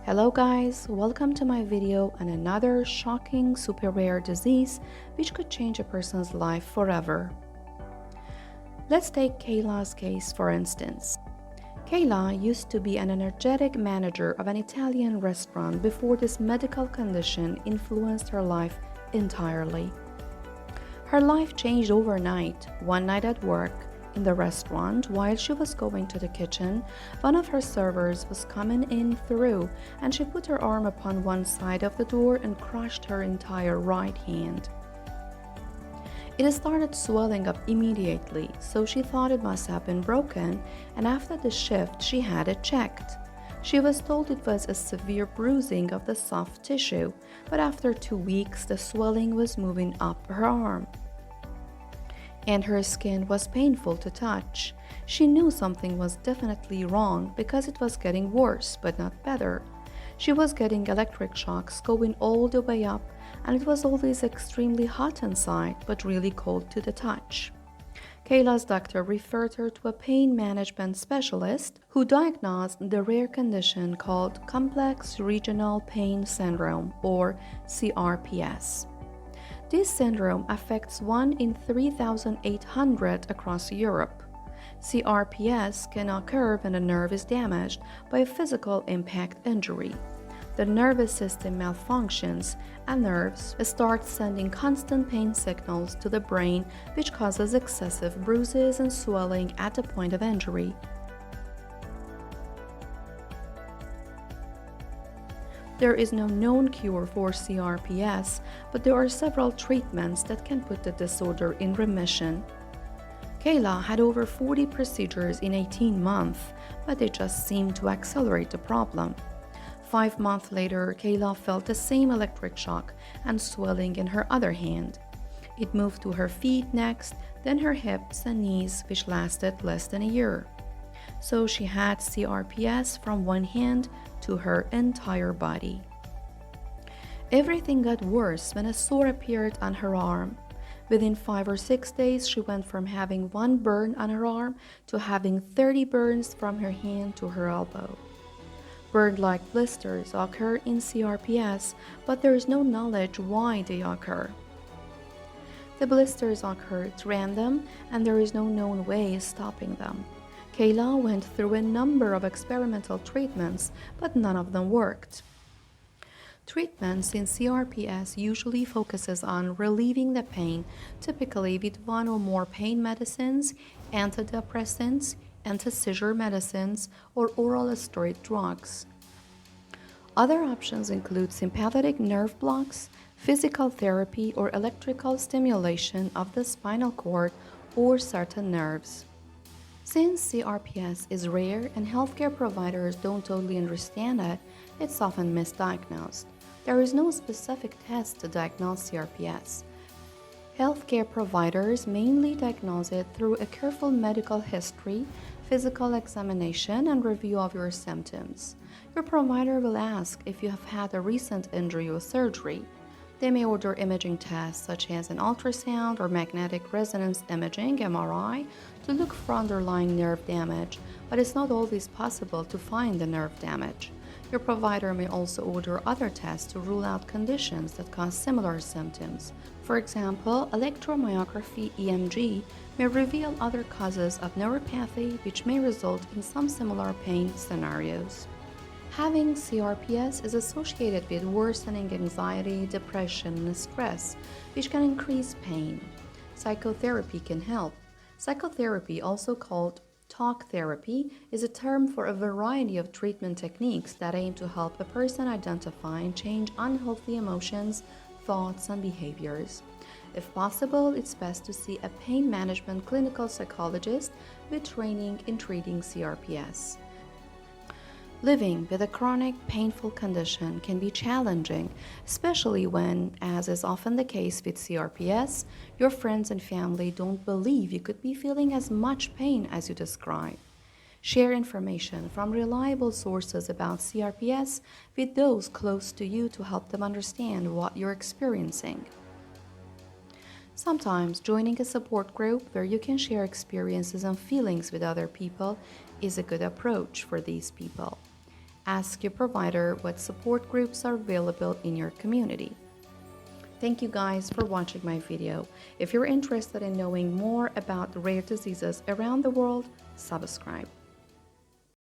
Hello guys, welcome to my video on another shocking super rare disease which could change a person's life forever. Let's take Kayla's case for instance. Kayla used to be an energetic manager of an Italian restaurant before this medical condition influenced her life entirely. Her life changed overnight. One night at work, in the restaurant, while she was going to the kitchen, one of her servers was coming in through, and she put her arm upon one side of the door and crushed her entire right hand. It started swelling up immediately, so she thought it must have been broken, and after the shift she had it checked. She was told it was a severe bruising of the soft tissue, but after 2 weeks the swelling was moving up her arm, and her skin was painful to touch. She knew something was definitely wrong because it was getting worse, but not better. She was getting electric shocks going all the way up, and it was always extremely hot inside, but really cold to the touch. Kayla's doctor referred her to a pain management specialist who diagnosed the rare condition called Complex Regional Pain Syndrome, or CRPS. This syndrome affects 1 in 3,800 across Europe. CRPS can occur when a nerve is damaged by a physical impact injury. The nervous system malfunctions and nerves start sending constant pain signals to the brain, which causes excessive bruises and swelling at the point of injury. There is no known cure for CRPS, but there are several treatments that can put the disorder in remission. Kayla had over 40 procedures in 18 months, but they just seemed to accelerate the problem. 5 months later, Kayla felt the same electric shock and swelling in her other hand. It moved to her feet next, then her hips and knees, which lasted less than a year. So she had CRPS from one hand to her entire body. Everything got worse when a sore appeared on her arm. Within 5 or 6 days, she went from having 1 burn on her arm to having 30 burns from her hand to her elbow. Burn-like blisters occur in CRPS, but there is no knowledge why they occur. The blisters occur at random, and there is no known way of stopping them. Kayla went through a number of experimental treatments, but none of them worked. Treatments in CRPS usually focuses on relieving the pain, typically with 1 or more pain medicines, antidepressants, anti-seizure medicines, or oral steroid drugs. Other options include sympathetic nerve blocks, physical therapy, or electrical stimulation of the spinal cord or certain nerves. Since CRPS is rare and healthcare providers don't totally understand it, it's often misdiagnosed. There is no specific test to diagnose CRPS. Healthcare providers mainly diagnose it through a careful medical history, physical examination, and review of your symptoms. Your provider will ask if you have had a recent injury or surgery. They may order imaging tests such as an ultrasound or magnetic resonance imaging (MRI) to look for underlying nerve damage, but it's not always possible to find the nerve damage. Your provider may also order other tests to rule out conditions that cause similar symptoms. For example, electromyography (EMG) may reveal other causes of neuropathy, which may result in some similar pain scenarios. Having CRPS is associated with worsening anxiety, depression, and stress, which can increase pain. Psychotherapy can help. Psychotherapy, also called talk therapy, is a term for a variety of treatment techniques that aim to help a person identify and change unhealthy emotions, thoughts, and behaviors. If possible, it's best to see a pain management clinical psychologist with training in treating CRPS. Living with a chronic, painful condition can be challenging, especially when, as is often the case with CRPS, your friends and family don't believe you could be feeling as much pain as you describe. Share information from reliable sources about CRPS with those close to you to help them understand what you're experiencing. Sometimes joining a support group where you can share experiences and feelings with other people is a good approach for these people. Ask your provider what support groups are available in your community. Thank you guys for watching my video. If you're interested in knowing more about rare diseases around the world, subscribe.